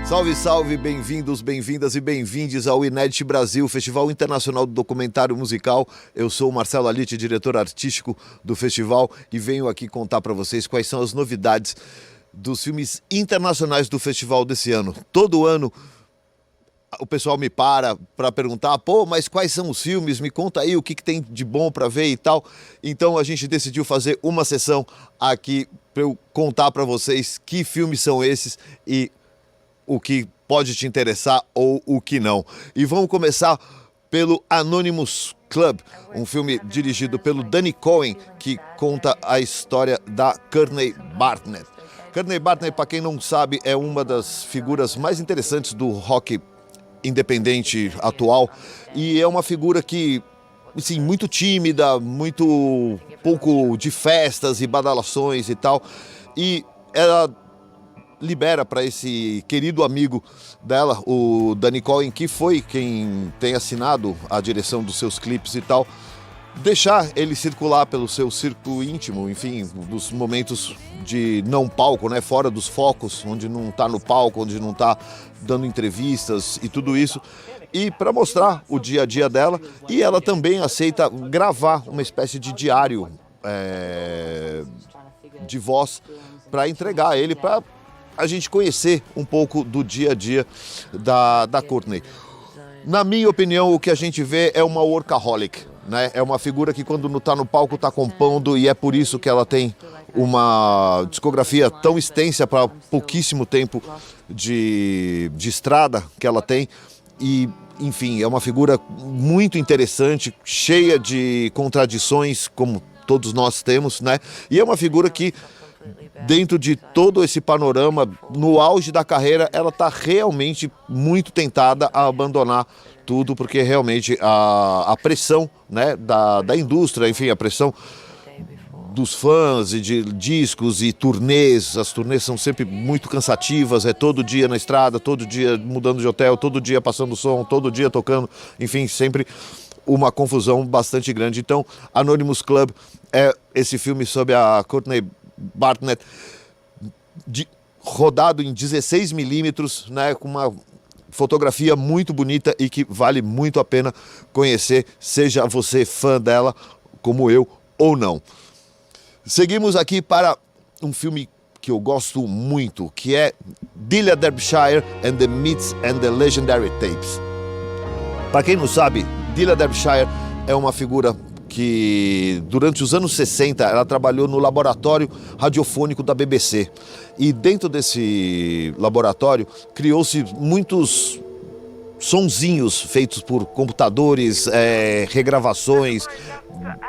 Salve, salve, bem-vindos, bem-vindas e bem-vindes ao Inédit Brasil, Festival Internacional do Documentário Musical. Eu sou o Marcelo Alite, diretor artístico do festival, e venho aqui contar para vocês quais são as novidades dos filmes internacionais do festival desse ano. Todo ano o pessoal me para perguntar, mas quais são os filmes? Me conta aí o que tem de bom para ver e tal. Então a gente decidiu fazer uma sessão aqui para eu contar para vocês que filmes são esses e o que pode te interessar ou o que não. E vamos começar pelo Anonymous Club, um filme dirigido pelo Danny Cohen, que conta a história da Courtney Barnett. Courtney Barnett, para quem não sabe, é uma das figuras mais interessantes do rock independente atual, e é uma figura que, assim, muito tímida, muito pouco de festas e badalações e tal, e ela libera para esse querido amigo dela, o Danny Cohen, que foi quem tem assinado a direção dos seus clipes e tal, deixar ele circular pelo seu círculo íntimo, enfim, nos momentos de não palco, né, fora dos focos, onde não está no palco, onde não está dando entrevistas e tudo isso, e para mostrar o dia a dia dela. E ela também aceita gravar uma espécie de diário de voz para entregar a ele, para a gente conhecer um pouco do dia a dia da Courtney. Na minha opinião, o que a gente vê é uma workaholic, né? É uma figura que quando não está no palco está compondo, e é por isso que ela tem uma discografia tão extensa para pouquíssimo tempo de estrada que ela tem. E, enfim, é uma figura muito interessante, cheia de contradições, como todos nós temos, né? E é uma figura que, dentro de todo esse panorama, no auge da carreira, ela está realmente muito tentada a abandonar tudo, porque realmente a pressão, né, da indústria, enfim, a pressão dos fãs e de discos e turnês, as turnês são sempre muito cansativas, é todo dia na estrada, todo dia mudando de hotel, todo dia passando som, todo dia tocando, enfim, sempre uma confusão bastante grande. Então, Anonymous Club é esse filme sobre a Courtney Barnett, rodado em 16mm, né, com uma fotografia muito bonita e que vale muito a pena conhecer, seja você fã dela como eu ou não. Seguimos aqui para um filme que eu gosto muito, que é Delia Derbyshire and the Myths and the Legendary Tapes. Para quem não sabe, Delia Derbyshire é uma figura que durante os anos 60 ela trabalhou no laboratório radiofônico da BBC, e dentro desse laboratório criou-se muitos sonzinhos feitos por computadores, regravações,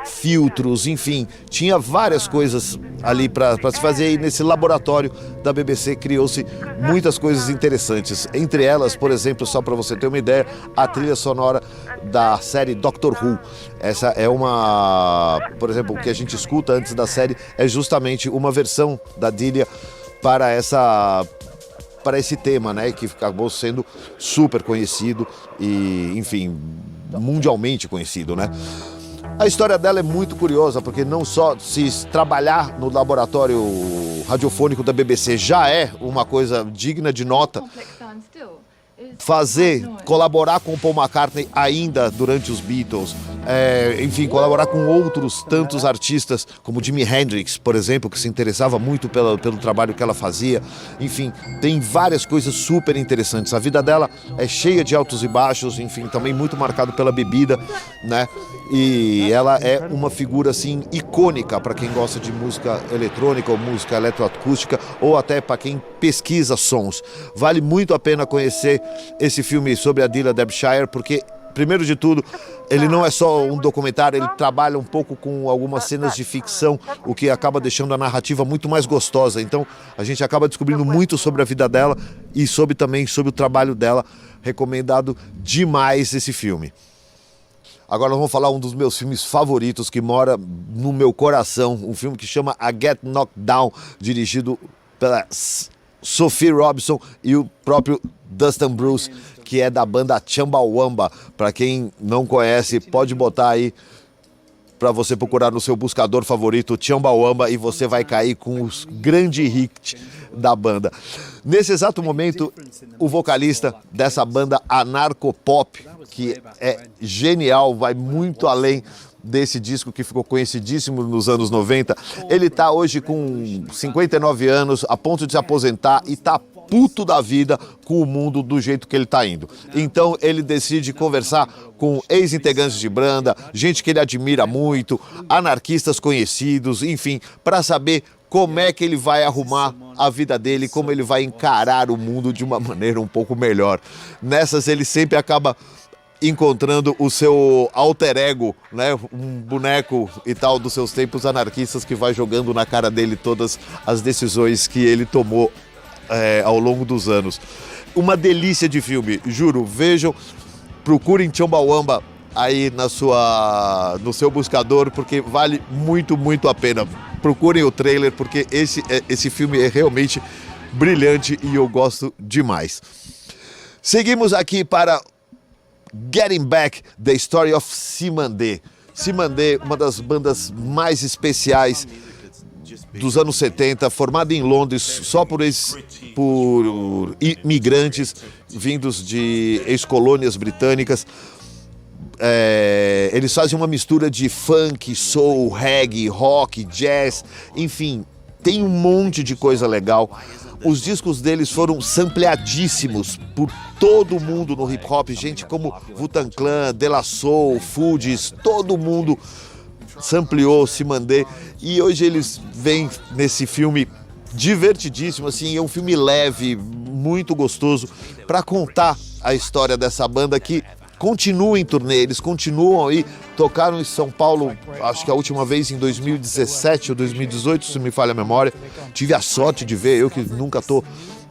filtros, enfim, tinha várias coisas ali para se fazer, e nesse laboratório da BBC criou-se muitas coisas interessantes, entre elas, por exemplo, só para você ter uma ideia, a trilha sonora da série Doctor Who. Essa é por exemplo, o que a gente escuta antes da série é justamente uma versão da Delia para esse tema, né, que acabou sendo super conhecido e, enfim, mundialmente conhecido, né? A história dela é muito curiosa, porque não só se trabalhar no laboratório radiofônico da BBC já é uma coisa digna de nota, colaborar com Paul McCartney ainda durante os Beatles, enfim, colaborar com outros tantos artistas, como Jimi Hendrix, por exemplo, que se interessava muito pelo trabalho que ela fazia. Enfim, tem várias coisas super interessantes. A vida dela é cheia de altos e baixos, enfim, também muito marcado pela bebida, né? E ela é uma figura, assim, icônica para quem gosta de música eletrônica ou música eletroacústica, ou até para quem pesquisa sons. Vale muito a pena conhecer esse filme sobre a Delia Derbyshire, porque, primeiro de tudo, ele não é só um documentário, ele trabalha um pouco com algumas cenas de ficção, o que acaba deixando a narrativa muito mais gostosa. Então, a gente acaba descobrindo muito sobre a vida dela e também sobre o trabalho dela. Recomendado demais esse filme. Agora nós vamos falar um dos meus filmes favoritos que mora no meu coração, um filme que chama A Get Knocked Down, dirigido pela Sophie Robinson e o próprio Dustin Bruce, que é da banda Chumbawamba. Para quem não conhece, pode botar aí para você procurar no seu buscador favorito Chumbawamba e você vai cair com os grandes hits da banda. Nesse exato momento, o vocalista dessa banda anarcopop, que é genial, vai muito além desse disco que ficou conhecidíssimo nos anos 90, ele está hoje com 59 anos, a ponto de se aposentar e está puto da vida com o mundo do jeito que ele está indo. Então ele decide conversar com ex-integrantes de banda, gente que ele admira muito, anarquistas conhecidos, enfim, para saber como é que ele vai arrumar a vida dele, como ele vai encarar o mundo de uma maneira um pouco melhor. Nessas ele sempre acaba encontrando o seu alter ego, né? Um boneco e tal dos seus tempos anarquistas que vai jogando na cara dele todas as decisões que ele tomou ao longo dos anos. Uma delícia de filme, juro, vejam, procurem Chumbawamba aí no seu buscador, porque vale muito, muito a pena. Procurem o trailer, porque esse filme é realmente brilhante e eu gosto demais. Seguimos aqui para Getting Back, The Story of Cymande. Cymande, uma das bandas mais especiais dos anos 70, formada em Londres só por imigrantes vindos de ex-colônias britânicas. Eles fazem uma mistura de funk, soul, reggae, rock, jazz, enfim, tem um monte de coisa legal. Os discos deles foram sampleadíssimos por todo mundo no hip hop, gente como Wu-Tang Clan, De La Soul, Fugees, todo mundo sampleou Cymande, e hoje eles vêm nesse filme divertidíssimo, assim, é um filme leve, muito gostoso, para contar a história dessa banda que continua em turnê, eles continuam aí, tocaram em São Paulo, acho que a última vez em 2017 ou 2018, se me falha a memória. Tive a sorte de ver, eu que nunca tô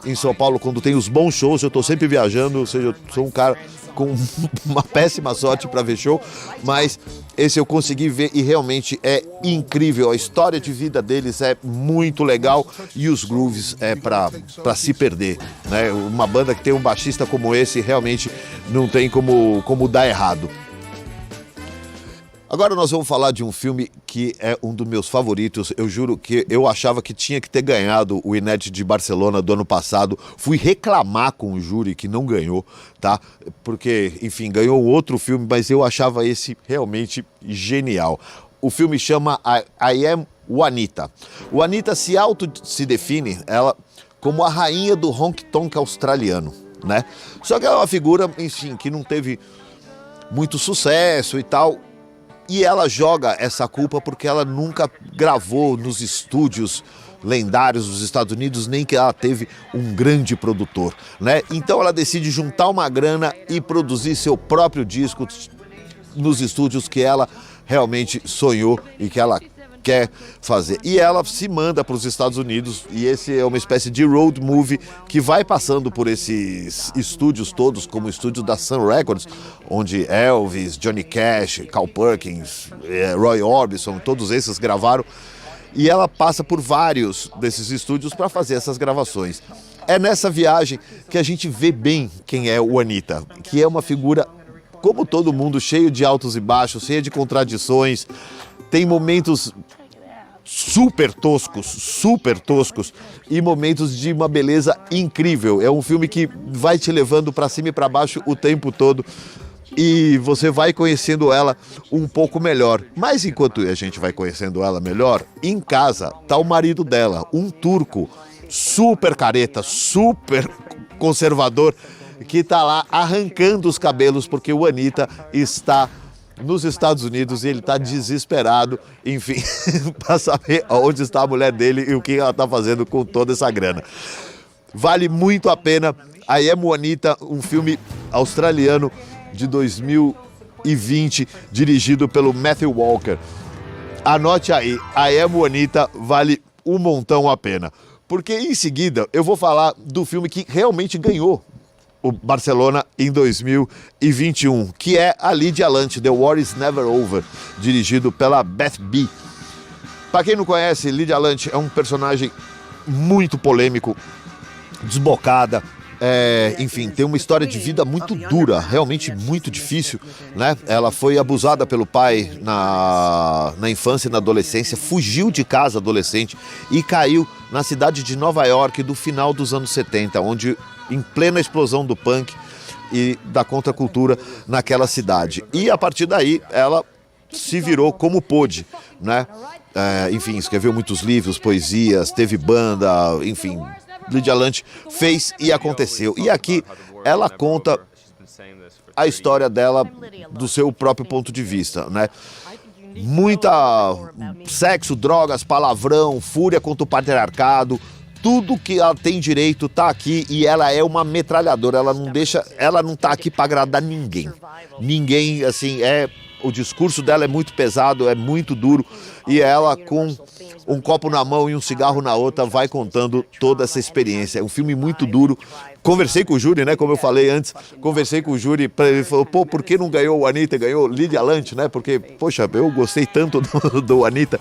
em São Paulo quando tem os bons shows, eu tô sempre viajando, ou seja, eu sou um cara com uma péssima sorte para ver show, mas esse eu consegui ver e realmente é incrível. A história de vida deles é muito legal e os grooves é para se perder, né? Uma banda que tem um baixista como esse realmente não tem como dar errado. Agora nós vamos falar de um filme que é um dos meus favoritos. Eu juro que eu achava que tinha que ter ganhado o INED de Barcelona do ano passado. Fui reclamar com o júri que não ganhou, tá? Porque, enfim, ganhou outro filme, mas eu achava esse realmente genial. O filme chama I Am Juanita. Juanita se define ela como a rainha do honky-tonk australiano, né? Só que ela é uma figura, enfim, que não teve muito sucesso e tal. E ela joga essa culpa porque ela nunca gravou nos estúdios lendários dos Estados Unidos, nem que ela teve um grande produtor, né? Então ela decide juntar uma grana e produzir seu próprio disco nos estúdios que ela realmente sonhou e que ela quer fazer. E ela se manda para os Estados Unidos, e esse é uma espécie de road movie que vai passando por esses estúdios todos, como o estúdio da Sun Records, onde Elvis, Johnny Cash, Carl Perkins, Roy Orbison, todos esses gravaram, e ela passa por vários desses estúdios para fazer essas gravações. É nessa viagem que a gente vê bem quem é o Anitta, que é uma figura, como todo mundo, cheio de altos e baixos, cheia de contradições. Tem momentos super toscos e momentos de uma beleza incrível. É um filme que vai te levando para cima e para baixo o tempo todo e você vai conhecendo ela um pouco melhor. Mas enquanto a gente vai conhecendo ela melhor, em casa tá o marido dela, um turco super careta, super conservador, que tá lá arrancando os cabelos porque o Anitta está nos Estados Unidos e ele está desesperado, enfim, para saber onde está a mulher dele e o que ela está fazendo com toda essa grana. Vale muito a pena. I Am Juanita, um filme australiano de 2020, dirigido pelo Matthew Walker. Anote aí, I Am Juanita vale um montão a pena. Porque em seguida eu vou falar do filme que realmente ganhou o Barcelona em 2021, que é a Lydia Lunch, The War is Never Over, dirigido pela Beth B. Para quem não conhece, Lydia Lunch é um personagem muito polêmico, desbocada, enfim, tem uma história de vida muito dura, realmente muito difícil, né? Ela foi abusada pelo pai na infância e na adolescência, fugiu de casa adolescente e caiu na cidade de Nova York do final dos anos 70, onde, em plena explosão do punk e da contracultura naquela cidade. E a partir daí ela se virou como pôde, né? Enfim, escreveu muitos livros, poesias, teve banda, enfim, Lydia Lunch fez e aconteceu. E aqui ela conta a história dela do seu próprio ponto de vista, né? Muita sexo, drogas, palavrão, fúria contra o patriarcado, tudo que ela tem direito tá aqui e ela é uma metralhadora, ela não tá aqui para agradar ninguém. Ninguém, assim, o discurso dela é muito pesado, é muito duro e ela com um copo na mão e um cigarro na outra vai contando toda essa experiência. É um filme muito duro. Conversei com o júri, né? Como eu falei antes, conversei com o júri, ele falou, pô, por que não ganhou o Anitta, ganhou Lydia Lunch, né? Porque, poxa, eu gostei tanto do Anitta.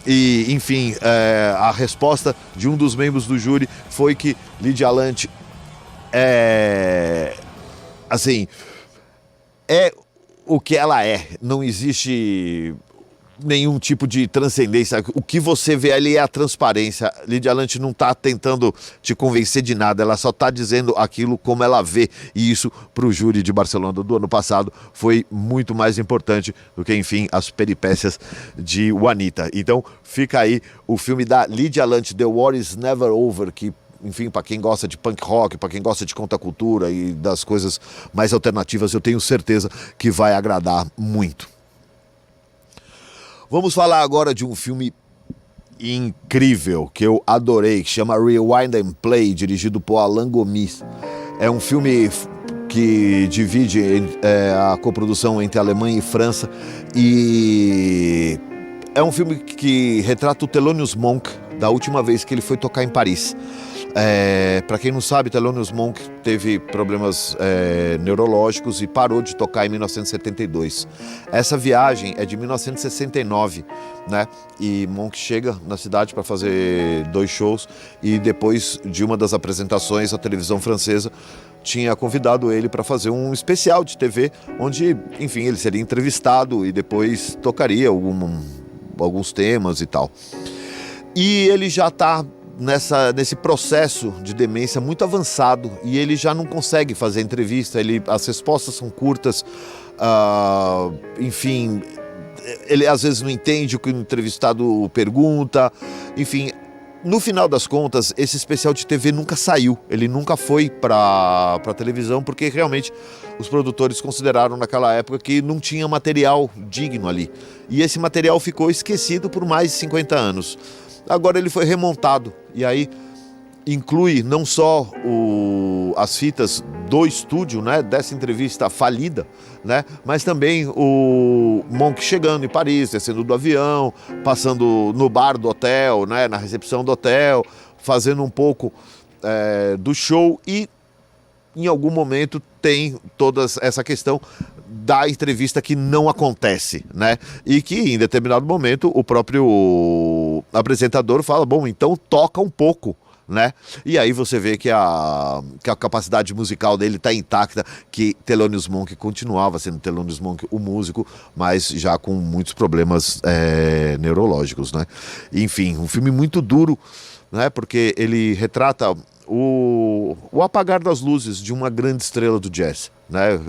E, enfim, a resposta de um dos membros do júri foi que Lydia Lunch assim, é o que ela é. Não existe nenhum tipo de transcendência. O que você vê ali é a transparência. Lydia Lunch não está tentando te convencer de nada, ela só está dizendo aquilo como ela vê, e isso para o júri de Barcelona do ano passado foi muito mais importante do que, enfim, as peripécias de Anitta. Então fica aí o filme da Lydia Lunch, The War is Never Over, que, enfim, para quem gosta de punk rock, para quem gosta de contracultura e das coisas mais alternativas, eu tenho certeza que vai agradar muito. Vamos falar agora de um filme incrível que eu adorei, que chama Rewind and Play, dirigido por Alain Gomis. É um filme que divide a coprodução entre Alemanha e França e é um filme que retrata o Thelonious Monk da última vez que ele foi tocar em Paris. Para quem não sabe, Thelonious Monk teve problemas neurológicos e parou de tocar em 1972. Essa viagem é de 1969, né? E Monk chega na cidade para fazer 2 shows e depois de uma das apresentações, a televisão francesa tinha convidado ele para fazer um especial de TV, onde, enfim, ele seria entrevistado e depois tocaria alguns temas e tal. E ele já está nesse processo de demência muito avançado e ele já não consegue fazer entrevista, as respostas são curtas, enfim, ele às vezes não entende o que o entrevistado pergunta, enfim. No final das contas, esse especial de TV nunca saiu, ele nunca foi para televisão, porque realmente os produtores consideraram naquela época que não tinha material digno ali. E esse material ficou esquecido por mais de 50 anos. Agora ele foi remontado e aí inclui não só as fitas do estúdio, né, dessa entrevista falida, né, mas também o Monk chegando em Paris, descendo do avião, passando no bar do hotel, né, na recepção do hotel, fazendo um pouco do show e em algum momento tem toda essa questão da entrevista que não acontece, né? E que em determinado momento o próprio apresentador fala, bom, então toca um pouco, né? E aí você vê que a capacidade musical dele está intacta, que Thelonious Monk continuava sendo Thelonious Monk, o músico, mas já com muitos problemas neurológicos, né? Enfim, um filme muito duro, né? Porque ele retrata o apagar das luzes de uma grande estrela do jazz, né?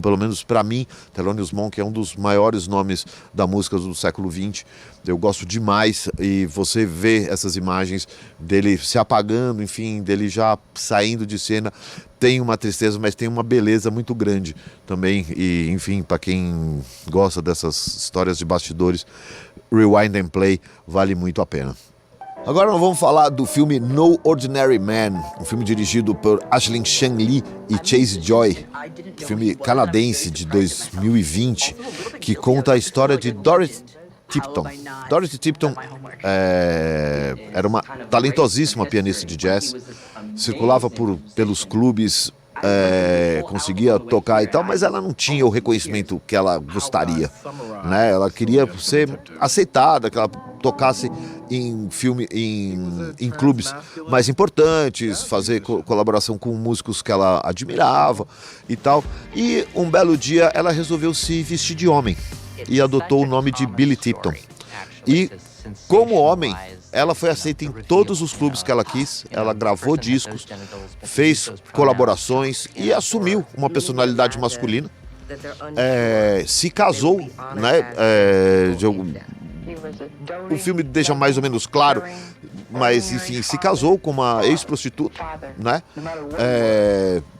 Pelo menos para mim, Thelonious Monk é um dos maiores nomes da música do século XX. Eu gosto demais e você vê essas imagens dele se apagando, enfim, dele já saindo de cena. Tem uma tristeza, mas tem uma beleza muito grande também. E, enfim, para quem gosta dessas histórias de bastidores, Rewind and Play vale muito a pena. Agora nós vamos falar do filme No Ordinary Man, um filme dirigido por Aisling Chang-lee e Chase Joy, filme canadense de 2020, que conta a história de Dorothy Tipton. Dorothy Tipton era uma talentosíssima pianista de jazz, circulava pelos clubes conseguia tocar e tal, mas ela não tinha o reconhecimento que ela gostaria, né? Ela queria ser aceitada, que ela tocasse em clubes mais importantes, fazer colaboração com músicos que ela admirava e tal. E um belo dia ela resolveu se vestir de homem e adotou o nome de Billy Tipton. E como homem, ela foi aceita em todos os clubes que ela quis, ela gravou discos, fez colaborações e assumiu uma personalidade masculina. Se casou, né? O filme deixa mais ou menos claro, mas enfim, se casou com uma ex-prostituta, né?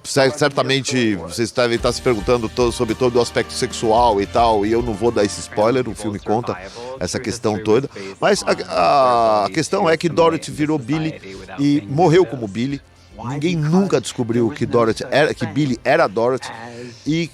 Certamente vocês devem estar se perguntando sobre todo o aspecto sexual e tal, e eu não vou dar esse spoiler, o filme conta essa questão toda, mas a questão é que Dorothy virou Billy e morreu como Billy. Ninguém nunca descobriu que Billy era Dorothy, e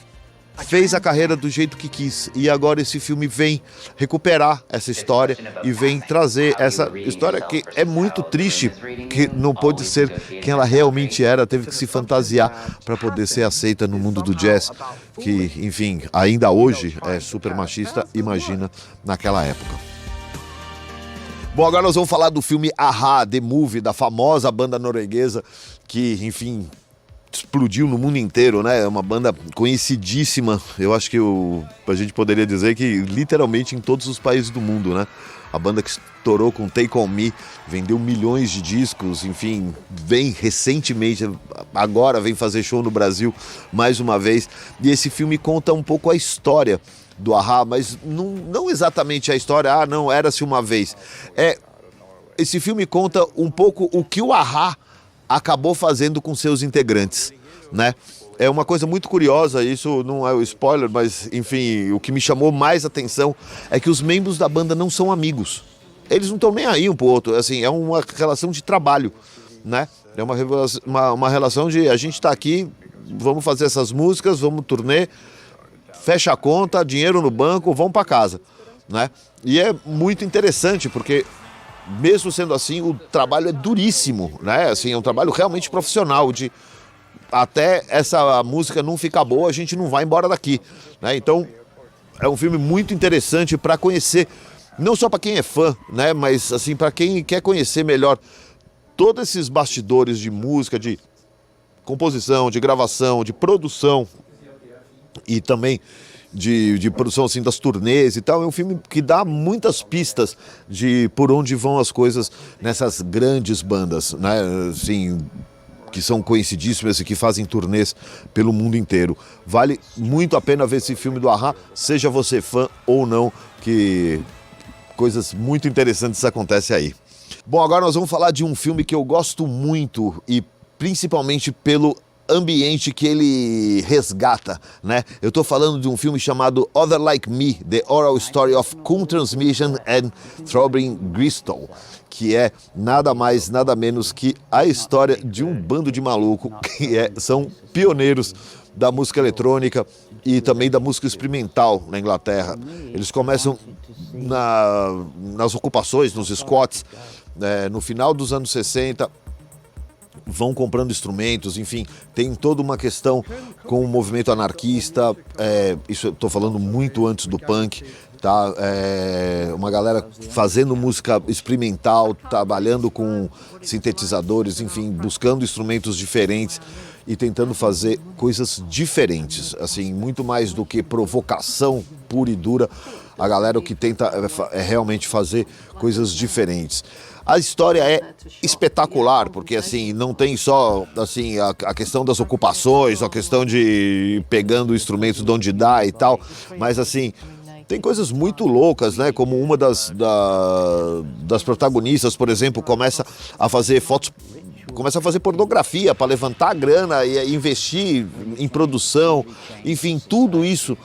fez a carreira do jeito que quis. E agora esse filme vem recuperar essa história e vem trazer essa história que é muito triste, que não pôde ser quem ela realmente era, teve que se fantasiar para poder ser aceita no mundo do jazz, que, enfim, ainda hoje é super machista, imagina naquela época. Bom, agora nós vamos falar do filme A-ha, The Movie, da famosa banda norueguesa que, enfim, explodiu no mundo inteiro, né? É uma banda conhecidíssima. Eu acho que a gente poderia dizer que literalmente em todos os países do mundo, né? A banda que estourou com Take On Me, vendeu milhões de discos, enfim, vem recentemente, agora vem fazer show no Brasil mais uma vez. E esse filme conta um pouco a história do A-ha, mas não exatamente a história, não, era-se uma vez. Esse filme conta um pouco o que o A-ha acabou fazendo com seus integrantes, né? É uma coisa muito curiosa, isso não é o spoiler, mas enfim, o que me chamou mais atenção é que os membros da banda não são amigos. Eles não estão nem aí um pro outro, assim, é uma relação de trabalho, né? É uma relação de a gente tá aqui, vamos fazer essas músicas, vamos turnê, fecha a conta, dinheiro no banco, vamos para casa, né? E é muito interessante porque mesmo sendo assim, o trabalho é duríssimo, né? Assim, é um trabalho realmente profissional, de até essa música não ficar boa, a gente não vai embora daqui, né? Então, é um filme muito interessante para conhecer, não só para quem é fã, né? Mas assim, para quem quer conhecer melhor todos esses bastidores de música, de composição, de gravação, de produção e também de produção assim das turnês e tal. É um filme que dá muitas pistas de por onde vão as coisas nessas grandes bandas, né? Assim, que são conhecidíssimas e que fazem turnês pelo mundo inteiro. Vale muito a pena ver esse filme do A-ha, seja você fã ou não, que coisas muito interessantes acontecem aí. Bom, agora nós vamos falar de um filme que eu gosto muito e principalmente pelo ambiente que ele resgata, né? Eu tô falando de um filme chamado Other Like Me, The Oral Story of Cool Transmission and Throbbing Gristle, que é nada mais, nada menos que a história de um bando de maluco que são pioneiros da música eletrônica e também da música experimental na Inglaterra. Eles começam nas ocupações, nos squats, no final dos anos 60, vão comprando instrumentos, enfim, tem toda uma questão com o movimento anarquista, isso eu estou falando muito antes do punk, tá? Uma galera fazendo música experimental, trabalhando com sintetizadores, enfim, buscando instrumentos diferentes e tentando fazer coisas diferentes, assim, muito mais do que provocação pura e dura. A galera o que tenta é realmente fazer coisas diferentes. A história é espetacular, porque assim, não tem só assim, a questão das ocupações, a questão de pegando instrumentos de onde dá e tal, mas assim, tem coisas muito loucas, né? Como uma das protagonistas, por exemplo, começa a fazer fotos, começa a fazer pornografia para levantar grana e investir em produção, enfim, tudo isso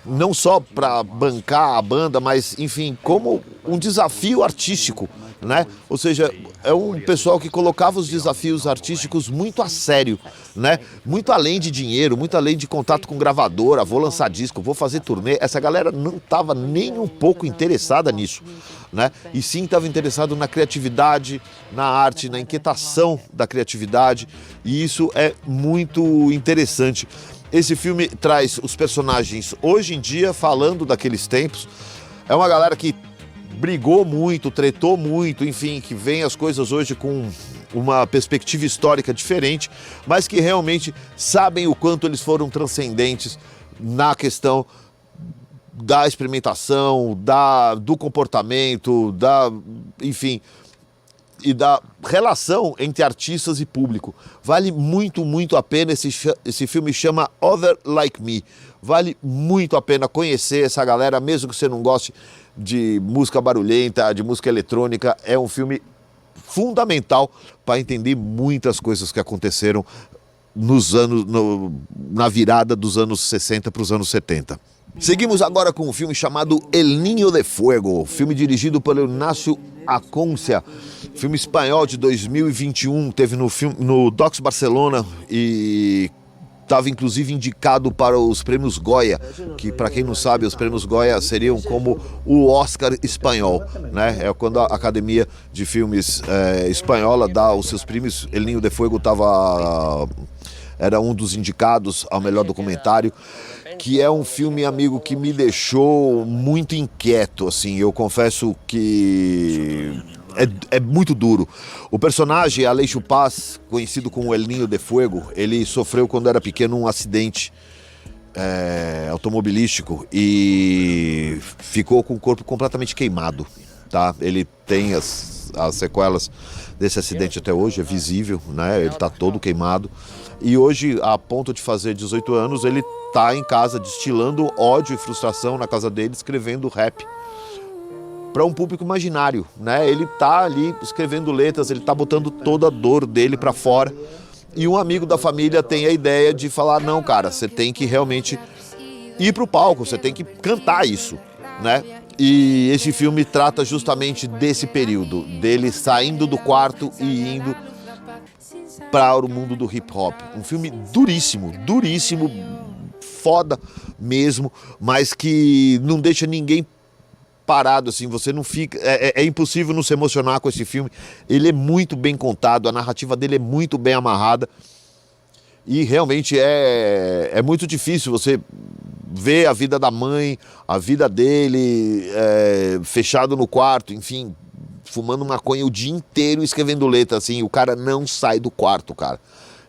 não só para bancar a banda, mas enfim, como um desafio artístico, né? Ou seja, é um pessoal que colocava os desafios artísticos muito a sério, né? Muito além de dinheiro, muito além de contato com gravadora, vou lançar disco, vou fazer turnê. Essa galera não estava nem um pouco interessada nisso. né? E sim estava interessado na criatividade, na arte, na inquietação da criatividade, e isso é muito interessante. Esse filme traz os personagens hoje em dia falando daqueles tempos. É uma galera que brigou muito, tretou muito, enfim, que vê as coisas hoje com uma perspectiva histórica diferente, mas que realmente sabem o quanto eles foram transcendentes na questão da experimentação, do comportamento, enfim, e da relação entre artistas e público. Vale muito, muito a pena. Esse filme chama Other Like Me. Vale muito a pena conhecer essa galera, mesmo que você não goste de música barulhenta, de música eletrônica. É um filme fundamental para entender muitas coisas que aconteceram na virada dos anos 60 para os anos 70. Seguimos agora com um filme chamado El Niño de Fuego, filme dirigido pelo Ignacio Acuña, filme espanhol de 2021, teve no Docs Barcelona e estava inclusive indicado para os prêmios Goya, que para quem não sabe, os prêmios Goya seriam como o Oscar espanhol, né? É quando a Academia de Filmes espanhola dá os seus prêmios. El Niño de Fuego era um dos indicados ao melhor documentário, que é um filme, amigo, que me deixou muito inquieto, assim. Eu confesso que é muito duro. O personagem, Aleixo Paz, conhecido como El Niño de Fuego, ele sofreu quando era pequeno um acidente automobilístico e ficou com o corpo completamente queimado, tá? Ele tem as sequelas desse acidente até hoje, é visível, né? Ele está todo queimado. E hoje, a ponto de fazer 18 anos, ele está em casa destilando ódio e frustração na casa dele, escrevendo rap para um público imaginário, né? Ele está ali escrevendo letras, ele está botando toda a dor dele para fora. E um amigo da família tem a ideia de falar: não, cara, você tem que realmente ir para o palco, você tem que cantar isso, né? E esse filme trata justamente desse período, dele saindo do quarto e indo para o mundo do hip hop. Um filme duríssimo, duríssimo, foda mesmo, mas que não deixa ninguém parado, assim. Você não fica... É impossível não se emocionar com esse filme. Ele é muito bem contado, a narrativa dele é muito bem amarrada e realmente é muito difícil você ver a vida da mãe, a vida dele, fechado no quarto, enfim, fumando maconha o dia inteiro e escrevendo letra, assim. O cara não sai do quarto, cara.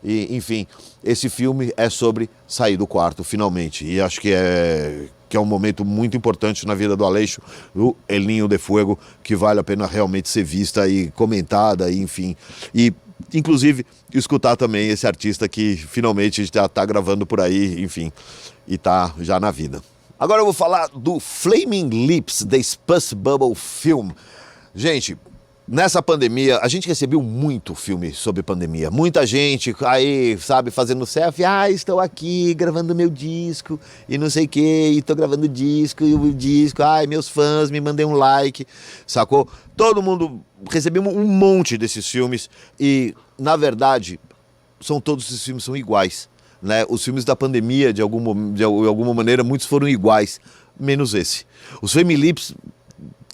E, enfim, esse filme é sobre sair do quarto, finalmente. E acho que é um momento muito importante na vida do Aleixo, o El Niño de Fuego, que vale a pena realmente ser vista e comentada, e, enfim. E, inclusive, escutar também esse artista que finalmente já está gravando por aí, enfim, e está já na vida. Agora eu vou falar do Flaming Lips, The Space Bubble Film. Gente, nessa pandemia, a gente recebeu muito filme sobre pandemia. Muita gente aí, sabe, fazendo selfie. Estou aqui gravando meu disco e não sei o que, e estou gravando disco, e o disco, meus fãs, me mandem um like, sacou? Todo mundo, recebemos um monte desses filmes e, na verdade, todos esses filmes são iguais, né? Os filmes da pandemia, de alguma maneira, muitos foram iguais, menos esse. Os Flaming Lips,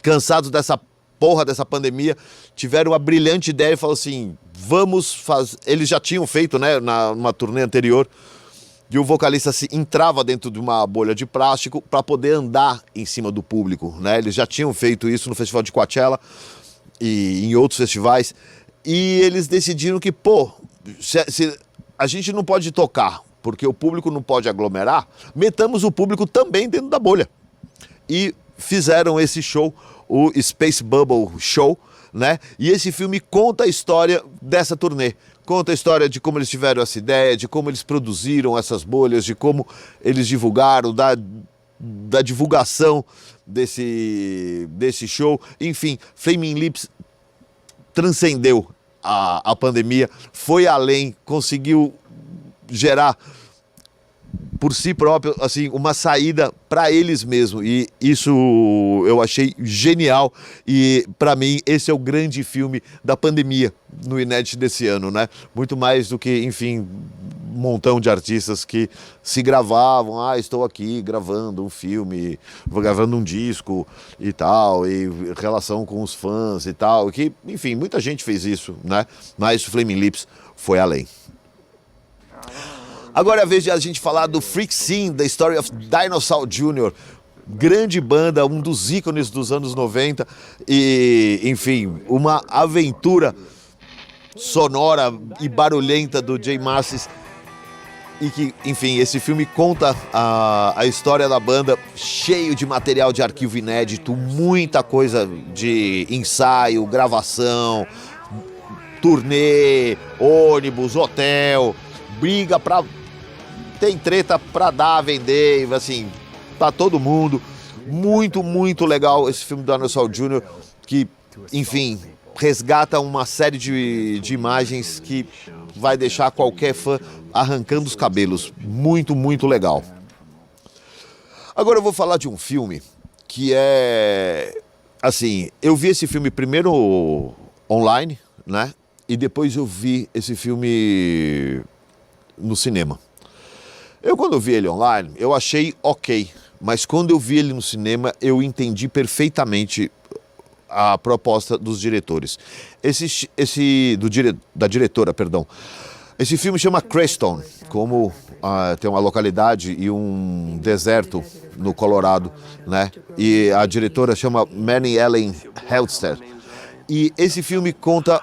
cansados dessa porra dessa pandemia, tiveram uma brilhante ideia e falaram assim: vamos fazer... Eles já tinham feito, né, numa turnê anterior, e o vocalista entrava dentro de uma bolha de plástico para poder andar em cima do público, né? Eles já tinham feito isso no Festival de Coachella e em outros festivais, e eles decidiram que, se a gente não pode tocar porque o público não pode aglomerar, metamos o público também dentro da bolha. E fizeram esse show, o Space Bubble Show, né? E esse filme conta a história dessa turnê. Conta a história de como eles tiveram essa ideia, de como eles produziram essas bolhas, de como eles divulgaram, da divulgação desse show. Enfim, Flaming Lips transcendeu a pandemia, foi além, conseguiu gerar por si próprio, assim, uma saída para eles mesmos, e isso eu achei genial. E para mim esse é o grande filme da pandemia no Inédit desse ano, né? Muito mais do que, enfim, montão de artistas que se gravavam, estou aqui gravando um filme, vou gravando um disco e tal, e relação com os fãs e tal, que, enfim, muita gente fez isso, né? Mas o Flaming Lips foi além. Agora é a vez de a gente falar do Freak Scene, The Story of Dinosaur Jr., grande banda, um dos ícones dos anos 90 e, enfim, uma aventura sonora e barulhenta do Jay Mascis e que, enfim, esse filme conta a história da banda, cheio de material de arquivo inédito, muita coisa de ensaio, gravação, turnê, ônibus, hotel, briga pra... tem treta pra dar, vender, assim, pra todo mundo. Muito, muito legal esse filme do Dinosaur Jr., que, enfim, resgata uma série de imagens que vai deixar qualquer fã arrancando os cabelos. Muito, muito legal. Agora eu vou falar de um filme que é... assim, eu vi esse filme primeiro online, né? E depois eu vi esse filme no cinema. Eu, quando vi ele online, eu achei ok. Mas quando eu vi ele no cinema, eu entendi perfeitamente a proposta dos diretores. Da diretora, perdão. Esse filme chama Craystone, como tem uma localidade e um deserto no Colorado, né? E a diretora chama Mary Ellen Helster. E esse filme conta,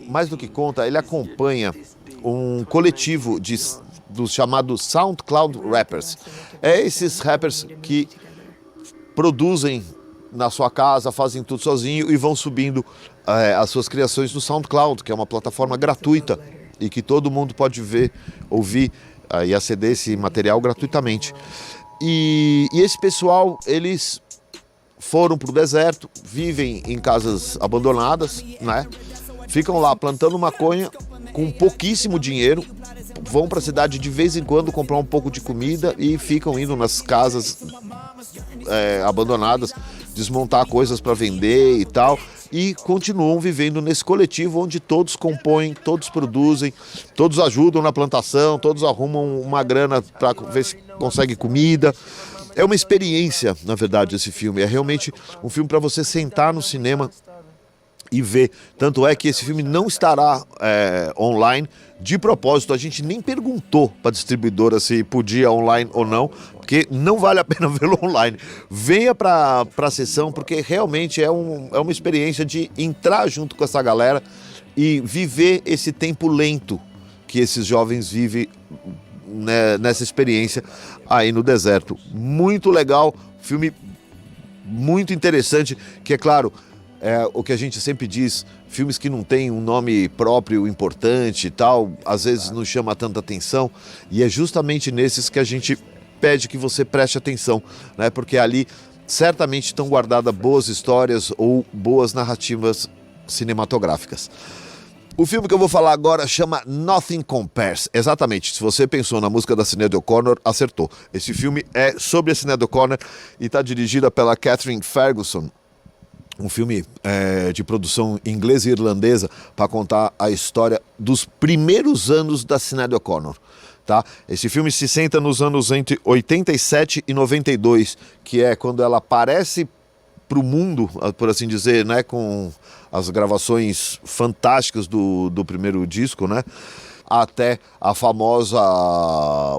mais do que conta, ele acompanha um coletivo dos chamados SoundCloud Rappers. É esses rappers que produzem na sua casa, fazem tudo sozinho e vão subindo as suas criações no SoundCloud, que é uma plataforma gratuita e que todo mundo pode ver, ouvir e aceder esse material gratuitamente. E esse pessoal, eles foram para o deserto, vivem em casas abandonadas, né? Ficam lá plantando maconha com pouquíssimo dinheiro, vão para a cidade de vez em quando comprar um pouco de comida e ficam indo nas casas abandonadas, desmontar coisas para vender e tal, e continuam vivendo nesse coletivo onde todos compõem, todos produzem, todos ajudam na plantação, todos arrumam uma grana para ver se consegue comida. É uma experiência, na verdade, esse filme. É realmente um filme para você sentar no cinema e ver. Tanto é que esse filme não estará online. De propósito, a gente nem perguntou para a distribuidora se podia online ou não, porque não vale a pena vê-lo online. Venha para a sessão, porque realmente é uma experiência de entrar junto com essa galera e viver esse tempo lento que esses jovens vivem, né, nessa experiência aí no deserto. Muito legal, filme muito interessante, que é claro... o que a gente sempre diz, filmes que não têm um nome próprio importante e tal, às vezes não chama tanta atenção, e é justamente nesses que a gente pede que você preste atenção, né? Porque ali certamente estão guardadas boas histórias ou boas narrativas cinematográficas. O filme que eu vou falar agora chama Nothing Compares. Exatamente, se você pensou na música da Sinéad O'Connor, acertou. Esse filme é sobre a Sinéad O'Connor e está dirigida pela Catherine Ferguson. Um filme de produção inglesa e irlandesa para contar a história dos primeiros anos da Sinéad O'Connor. Tá? Esse filme se senta nos anos entre 87 e 92, que é quando ela aparece para o mundo, por assim dizer, né, com as gravações fantásticas do primeiro disco, né? Até o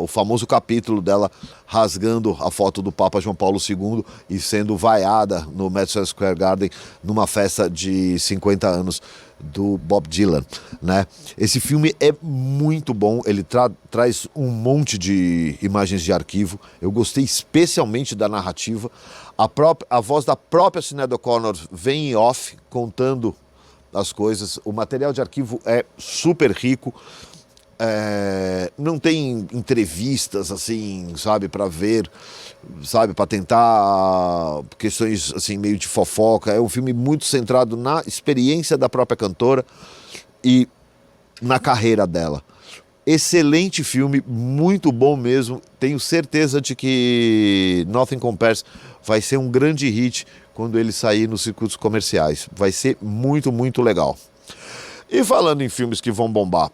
famoso capítulo dela rasgando a foto do Papa João Paulo II e sendo vaiada no Madison Square Garden numa festa de 50 anos do Bob Dylan, né? Esse filme é muito bom, ele traz um monte de imagens de arquivo. Eu gostei especialmente da narrativa. A voz da própria Sinéad O'Connor vem em off, contando as coisas. O material de arquivo é super rico. Não tem entrevistas assim, sabe, para ver, sabe, para tentar questões assim meio de fofoca. É um filme muito centrado na experiência da própria cantora e na carreira dela. Excelente filme, muito bom mesmo. Tenho certeza de que Nothing Compares vai ser um grande hit quando ele sair nos circuitos comerciais. Vai ser muito, muito legal. E falando em filmes que vão bombar,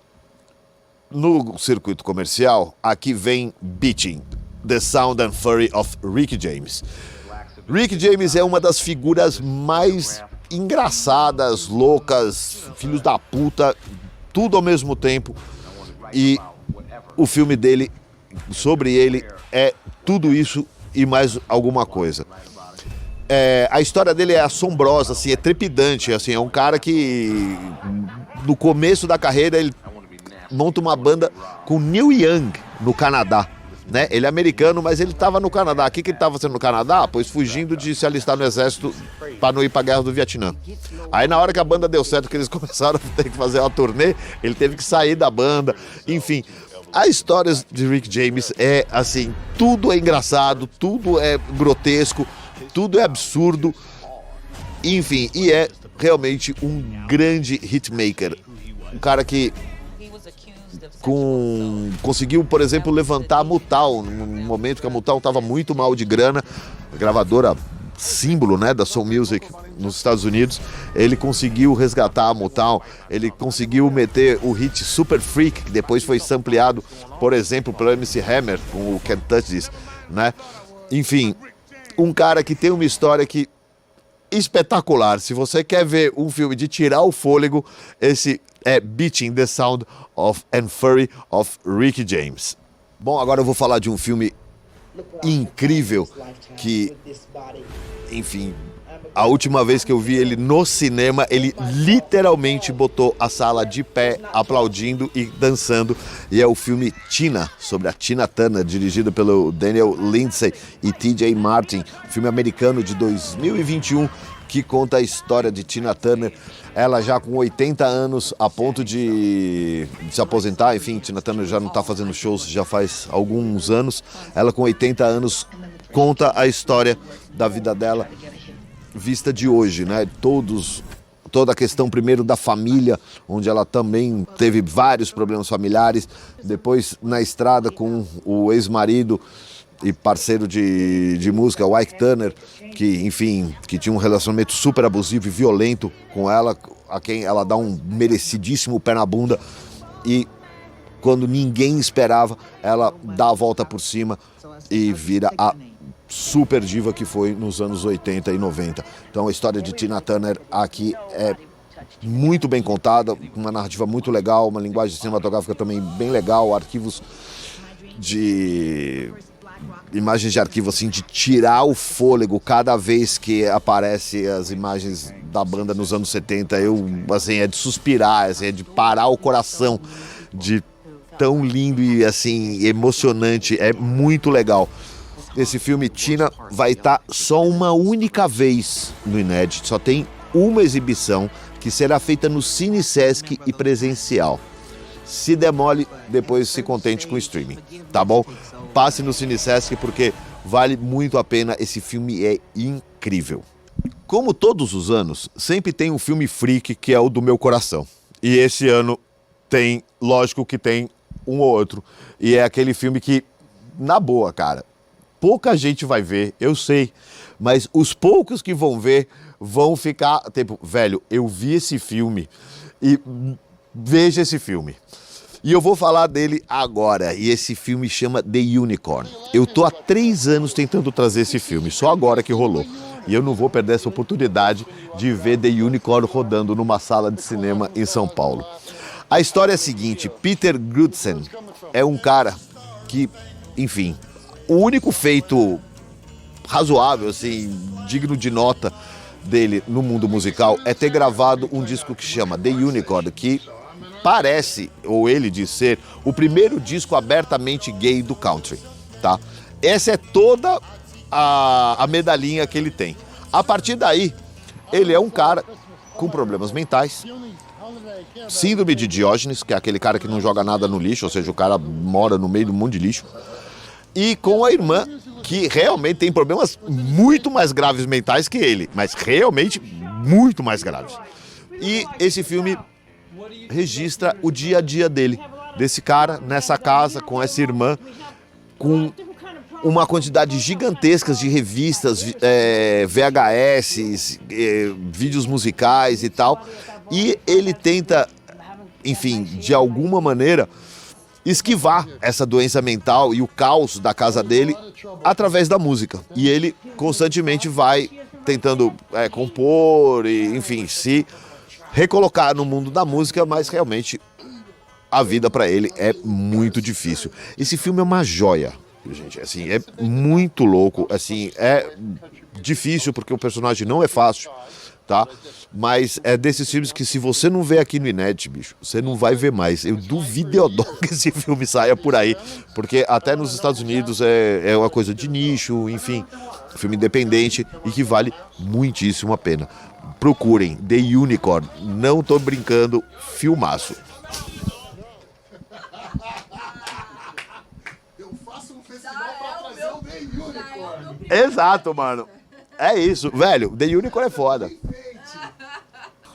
no circuito comercial, aqui vem Beating, The Sound and Fury of Rick James. Rick James é uma das figuras mais engraçadas, loucas, filhos da puta, tudo ao mesmo tempo. E o filme dele, sobre ele, é tudo isso e mais alguma coisa. A história dele é assombrosa, assim, é trepidante, assim, é um cara que no começo da carreira ele monta uma banda com Neil Young no Canadá, né? Ele é americano, mas ele estava no Canadá. O que ele estava fazendo no Canadá? Pois fugindo de se alistar no exército para não ir para a guerra do Vietnã. Aí na hora que a banda deu certo, que eles começaram a ter que fazer uma turnê, ele teve que sair da banda, enfim. A história de Rick James é assim, tudo é engraçado, tudo é grotesco, tudo é absurdo, enfim, e é realmente um grande hitmaker. Um cara que conseguiu, por exemplo, levantar a Motown, no momento que a Motown estava muito mal de grana, a gravadora símbolo, né, da Soul Music nos Estados Unidos. Ele conseguiu resgatar a Motown, ele conseguiu meter o hit Super Freak, que depois foi sampleado, por exemplo, pelo MC Hammer com o Can't Touch This, né? Enfim, um cara que tem uma história que espetacular. Se você quer ver um filme de tirar o fôlego, esse é Beating, The Sound of and Fury of Rick James. Bom, agora eu vou falar de um filme incrível que, enfim, a última vez que eu vi ele no cinema, ele literalmente botou a sala de pé, aplaudindo e dançando. E é o filme Tina, sobre a Tina Turner, dirigido pelo Daniel Lindsay e T.J. Martin, filme americano de 2021, que conta a história de Tina Turner, ela já com 80 anos, a ponto de se aposentar. Enfim, Tina Turner já não está fazendo shows já faz alguns anos. Ela com 80 anos conta a história da vida dela, vista de hoje, né? Toda a questão primeiro da família, onde ela também teve vários problemas familiares, depois na estrada com o ex-marido e parceiro de música, o Ike Turner, que, enfim, que tinha um relacionamento super abusivo e violento com ela, a quem ela dá um merecidíssimo pé na bunda, e quando ninguém esperava, ela dá a volta por cima e vira a super diva que foi nos anos 80 e 90. Então a história de Tina Turner aqui é muito bem contada, uma narrativa muito legal, uma linguagem cinematográfica também bem legal, arquivos de imagens de arquivo assim, de tirar o fôlego cada vez que aparece as imagens da banda nos anos 70. Assim, é de suspirar, assim, é de parar o coração, de tão lindo e assim emocionante, é muito legal. Esse filme Tina vai estar só uma única vez no Inédit, só tem uma exibição que será feita no Cine Sesc e presencial. Se demole, depois se contente com o streaming, tá bom? Passe no Cine Sesc porque vale muito a pena, esse filme é incrível. Como todos os anos, sempre tem um filme freak que é o do meu coração. E esse ano tem, lógico que tem um ou outro. E é aquele filme que, na boa, cara, pouca gente vai ver, eu sei, mas os poucos que vão ver vão ficar, tipo, velho, eu vi esse filme e veja esse filme. E eu vou falar dele agora, e esse filme chama The Unicorn. Eu tô há 3 anos tentando trazer esse filme, só agora que rolou. E eu não vou perder essa oportunidade de ver The Unicorn rodando numa sala de cinema em São Paulo. A história é a seguinte, Peter Grudsen é um cara que, enfim, o único feito razoável, assim, digno de nota dele no mundo musical é ter gravado um disco que chama The Unicorn, que parece, ou ele diz ser, o primeiro disco abertamente gay do country, tá? Essa é toda a medalhinha que ele tem. A partir daí, ele é um cara com problemas mentais, síndrome de Diógenes, que é aquele cara que não joga nada no lixo, ou seja, o cara mora no meio de um monte de lixo, e com a irmã, que realmente tem problemas muito mais graves mentais que ele, mas realmente muito mais graves. E esse filme registra o dia a dia dele, desse cara nessa casa, com essa irmã, com uma quantidade gigantesca de revistas, VHS, vídeos musicais e tal, e ele tenta, enfim, de alguma maneira, esquivar essa doença mental e o caos da casa dele através da música. E ele constantemente vai tentando compor e, enfim, se recolocar no mundo da música, mas realmente a vida para ele é muito difícil. Esse filme é uma joia, gente, assim, é muito louco, assim, é difícil porque o personagem não é fácil, tá? Mas é desses filmes que se você não vê aqui no Inédit, bicho, você não vai ver mais. Eu duvido que esse filme saia por aí, porque até nos Estados Unidos é uma coisa de nicho, enfim, filme independente e que vale muitíssimo a pena. Procurem The Unicorn, não tô brincando, filmaço. Eu faço um festival pra trazer o The Unicorn. Exato, mano. É isso, velho, The Unicorn é foda.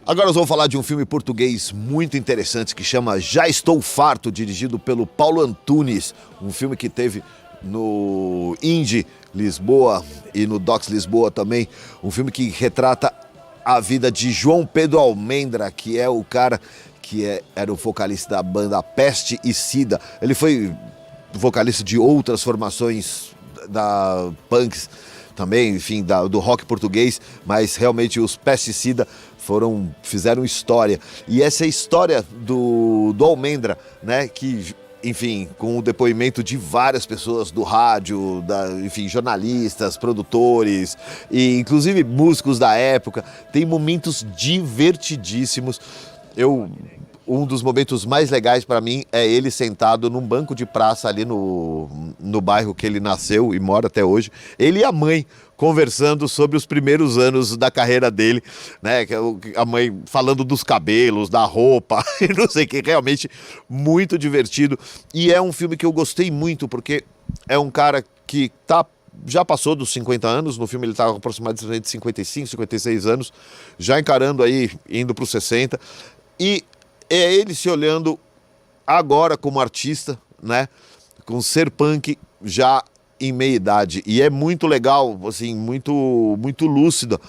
Agora nós vamos falar de um filme português muito interessante que chama Já Estou Farto, dirigido pelo Paulo Antunes. Um filme que teve no Indie Lisboa e no Docs Lisboa também. Um filme que retrata a vida de João Pedro Almendra, que é o cara que era o vocalista da banda Peste e Sida. Ele foi vocalista de outras formações da punks também, enfim, do rock português, mas realmente os Peste e Sida fizeram história. E essa é a história do Almendra, né, que, enfim, com o depoimento de várias pessoas do rádio, enfim, jornalistas, produtores e inclusive músicos da época, tem momentos divertidíssimos. Um dos momentos mais legais para mim é ele sentado num banco de praça ali no bairro que ele nasceu e mora até hoje. Ele e a mãe conversando sobre os primeiros anos da carreira dele, né? A mãe falando dos cabelos, da roupa, e não sei o que, realmente muito divertido. E é um filme que eu gostei muito, porque é um cara que já passou dos 50 anos, no filme ele está aproximadamente 55, 56 anos, já encarando aí, indo para os 60, e é ele se olhando agora como artista, né? Com ser punk já em meia idade. E é muito legal, assim, muito, muito lúcida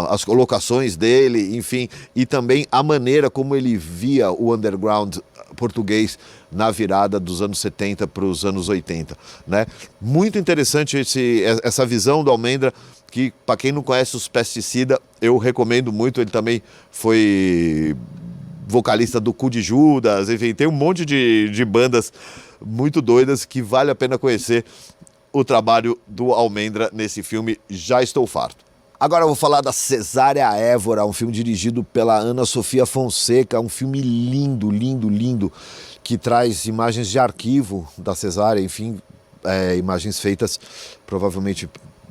as colocações dele, enfim, e também a maneira como ele via o underground português na virada dos anos 70 para os anos 80, né? Muito interessante essa visão do Almendra, que, para quem não conhece os Peste e Sida, eu recomendo muito. Ele também foi vocalista do Cu de Judas, enfim, tem um monte de bandas muito doidas que vale a pena conhecer o trabalho do Almendra nesse filme Já Estou Farto. Agora eu vou falar da Cesárea Évora, um filme dirigido pela Ana Sofia Fonseca, um filme lindo, lindo, lindo, que traz imagens de arquivo da Cesárea, enfim, imagens feitas provavelmente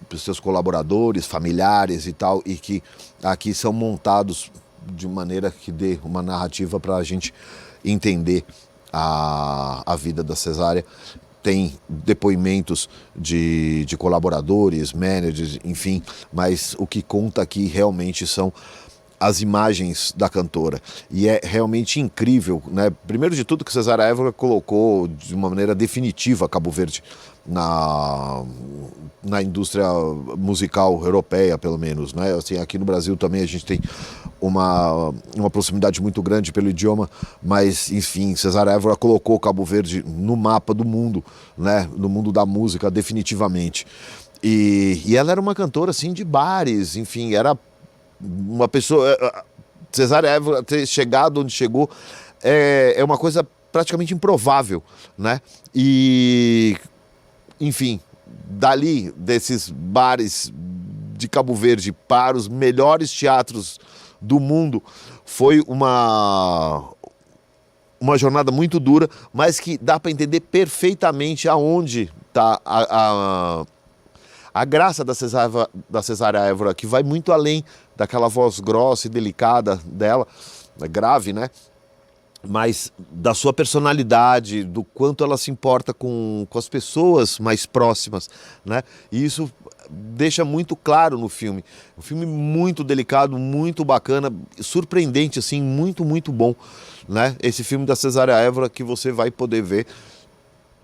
pelos seus colaboradores, familiares e tal, e que aqui são montados de maneira que dê uma narrativa para a gente entender a vida da Cesárea. Tem depoimentos de colaboradores, managers, enfim, mas o que conta aqui realmente são as imagens da cantora. E é realmente incrível, né? Primeiro de tudo que Cesárea Évora colocou de uma maneira definitiva Cabo Verde na indústria musical europeia, pelo menos, né? Assim, aqui no Brasil também a gente tem uma proximidade muito grande pelo idioma, mas, enfim, Cesárea Évora colocou Cabo Verde no mapa do mundo, né? No mundo da música, definitivamente. E ela era uma cantora, assim, de bares, enfim, era uma pessoa... Cesárea Évora ter chegado onde chegou é uma coisa praticamente improvável, né? E, enfim, dali, desses bares de Cabo Verde para os melhores teatros do mundo, foi uma jornada muito dura, mas que dá para entender perfeitamente aonde está a graça da Cesárea Évora, que vai muito além daquela voz grossa e delicada dela, grave, né? Mas da sua personalidade, do quanto ela se importa com as pessoas mais próximas, né? E isso deixa muito claro no filme. Um filme muito delicado, muito bacana, surpreendente, assim, muito, muito bom, né? Esse filme da Cesárea Évora que você vai poder ver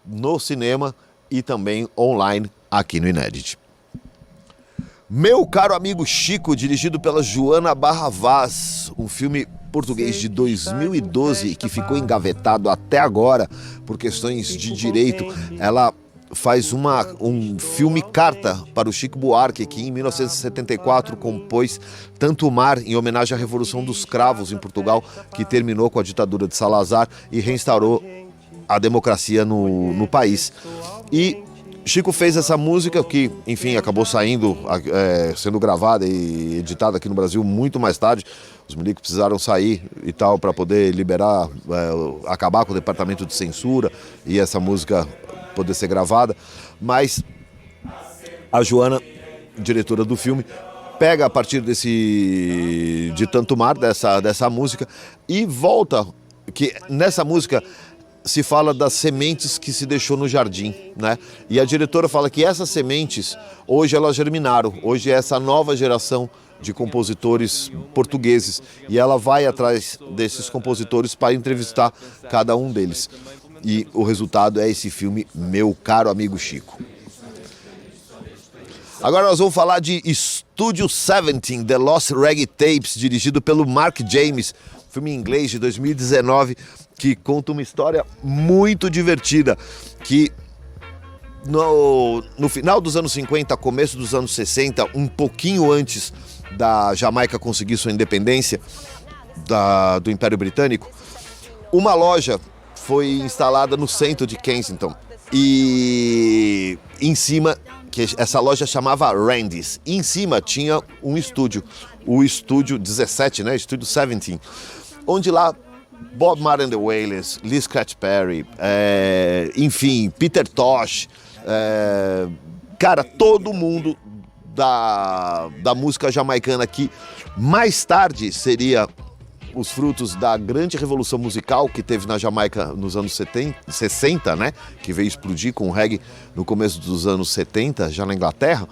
no cinema e também online aqui no Inédit. Meu caro amigo Chico, dirigido pela Joana Barra Vaz, um filme português de 2012 e que ficou engavetado até agora por questões de direito. Ela faz um filme carta para o Chico Buarque, que em 1974 compôs Tanto Mar, em homenagem à Revolução dos Cravos em Portugal, que terminou com a ditadura de Salazar e reinstaurou a democracia no país. E Chico fez essa música que, enfim, acabou sendo gravada e editada aqui no Brasil muito mais tarde. Os milicos precisaram sair e tal para poder liberar, acabar com o departamento de censura e essa música poder ser gravada. Mas a Joana, diretora do filme, pega a partir de Tanto Mar, dessa música, e volta, que nessa música se fala das sementes que se deixou no jardim, né? E a diretora fala que essas sementes, hoje elas germinaram, hoje é essa nova geração de compositores portugueses, e ela vai atrás desses compositores para entrevistar cada um deles. E o resultado é esse filme, Meu Caro Amigo Chico. Agora nós vamos falar de Studio 17, The Lost Reggae Tapes, dirigido pelo Mark James, filme em inglês de 2019, que conta uma história muito divertida, que no final dos anos 50, começo dos anos 60, um pouquinho antes da Jamaica conseguir sua independência do Império Britânico, uma loja foi instalada no centro de Kensington, e em cima, que essa loja chamava Randy's, e em cima tinha um estúdio, o Estúdio 17, né, Estúdio 17, onde lá Bob Marley and the Wailers, Lee Scratch Perry, enfim, Peter Tosh, cara, todo mundo da música jamaicana, que mais tarde seria os frutos da grande revolução musical que teve na Jamaica nos anos 60, né? Que veio explodir com o reggae no começo dos anos 70, já na Inglaterra.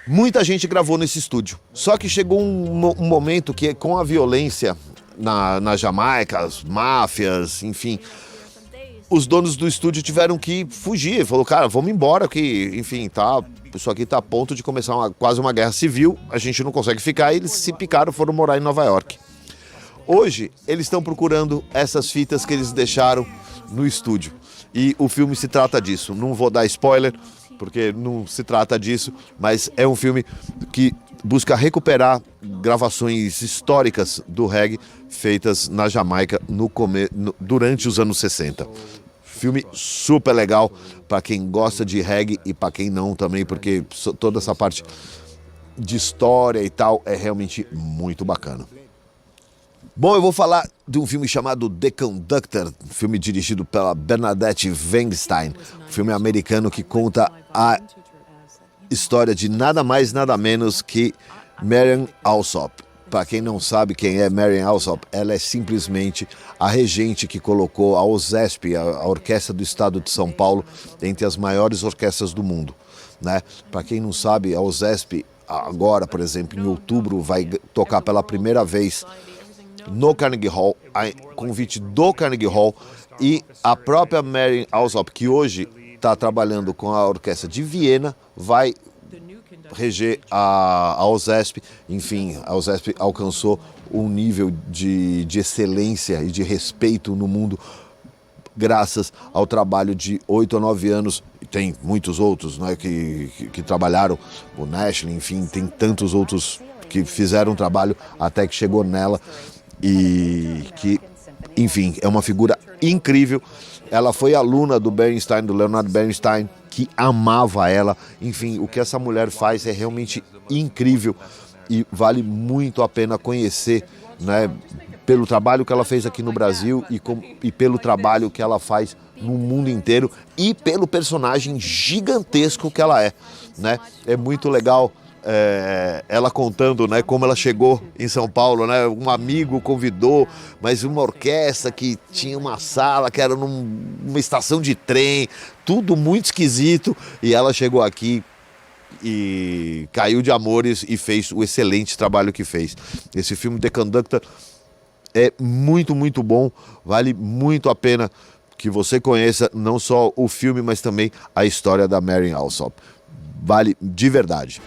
Muita gente gravou nesse estúdio. Só que chegou um momento que, com a violência na Jamaica, as máfias, enfim, os donos do estúdio tiveram que fugir. Falou, cara, vamos embora que, enfim, isso aqui tá a ponto de começar quase uma guerra civil, a gente não consegue ficar. E eles se picaram, foram morar em Nova York. Hoje, eles estão procurando essas fitas que eles deixaram no estúdio. E o filme se trata disso. Não vou dar spoiler, porque não se trata disso, mas é um filme que busca recuperar gravações históricas do reggae feitas na Jamaica durante os anos 60. Filme super legal para quem gosta de reggae e para quem não também, porque toda essa parte de história e tal é realmente muito bacana. Bom, eu vou falar de um filme chamado The Conductor, filme dirigido pela Bernadette Weinstein, filme americano que conta a história de nada mais, nada menos que Marian Alsop. Para quem não sabe quem é Marian Alsop, ela é simplesmente a regente que colocou a OSESP, a Orquestra do Estado de São Paulo, entre as maiores orquestras do mundo, né? Para quem não sabe, a OSESP agora, por exemplo, em outubro, vai tocar pela primeira vez no Carnegie Hall, a convite do Carnegie Hall, e a própria Marian Alsop, que hoje está trabalhando com a Orquestra de Viena, vai reger a OSESP. Enfim, a OSESP alcançou um nível de excelência e de respeito no mundo graças ao trabalho de 8 a 9 anos. Tem muitos outros, né, que trabalharam, o National, enfim, tem tantos outros que fizeram um trabalho até que chegou nela. E que, enfim, é uma figura incrível. Ela foi aluna do Bernstein, do Leonard Bernstein, que amava ela. Enfim, o que essa mulher faz é realmente incrível e vale muito a pena conhecer, né, pelo trabalho que ela fez aqui no Brasil e pelo trabalho que ela faz no mundo inteiro e pelo personagem gigantesco que ela é, né? É muito legal. Ela contando, né, como ela chegou em São Paulo, né, um amigo convidou, mas uma orquestra que tinha uma sala que era numa estação de trem, tudo muito esquisito, e ela chegou aqui e caiu de amores e fez o excelente trabalho que fez. Esse filme The Conductor é muito, muito bom, vale muito a pena que você conheça não só o filme, mas também a história da Marian Alsop. Vale de verdade.